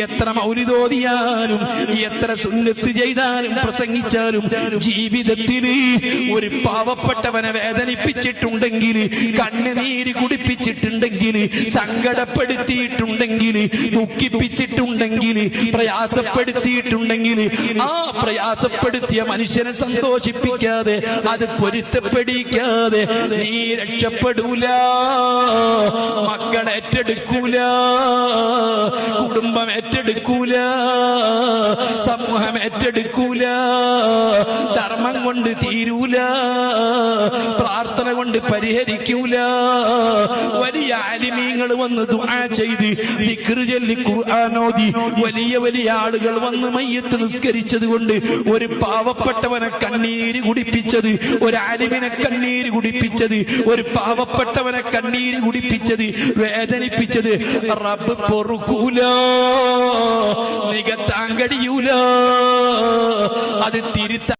എത്ര മൗലിദോദിയാലും എത്ര സുന്നത്ത് ചെയ്താലും പ്രസംഗിച്ചാലും ജീവിതത്തിൽ ഒരു പാവപ്പെട്ടവനെ വേദനിപ്പിച്ചിട്ടുണ്ടെങ്കിൽ, കണ്ണുനീര് കുടിപ്പിച്ചിട്ടുണ്ടെങ്കിൽ, സങ്കടപ്പെടുത്തിയിട്ടുണ്ടെങ്കിൽ, ദുഃഖിപ്പിച്ചിട്ടുണ്ടെങ്കിൽ, പ്രയാസപ്പെടുത്തിയിട്ടുണ്ടെങ്കിൽ, ആ പ്രയാസപ്പെടുത്തിയ മനുഷ്യനെ സന്തോഷിപ്പിക്കാതെ, അത് പൊരുത്തപ്പെടിക്കാതെ നീ രക്ഷപ്പെടൂല. മക്കളെ ഏറ്റെടുക്കൂല, കുടുംബം ഏറ്റെടുക്കൂല, സമൂഹം ഏറ്റെടുക്കൂല. ധർമ്മം കൊണ്ട് തീരൂല, പ്രാർത്ഥന കൊണ്ട് പരിഹരിക്കൂല. വലിയ ആലിമീങ്ങൾ വന്ന് ദുആ ചെയ്ത് ദിക്ർ ചൊല്ലി ഖുർആൻ ഓതി വലിയ വലിയ ആളുകൾ വന്ന് മയ്യത്ത് നിസ്കരിച്ചത് കൊണ്ട് ഒരു പാവപ്പെട്ടവനെ കണ്ണീര് കുടിപ്പിച്ചത്, ഒരു ആലിമിനെ കണ്ണീര് കുടിപ്പിച്ചത്, ഒരു പാവപ്പെട്ടവനെ കണ്ണീര് കുടിപ്പിച്ചത്, വേദനിപ്പിച്ചത് റബ്ബ് പൊറുക്കൂല, നികത്താൻ കഴിയൂല. അത് തിരുത്താൻ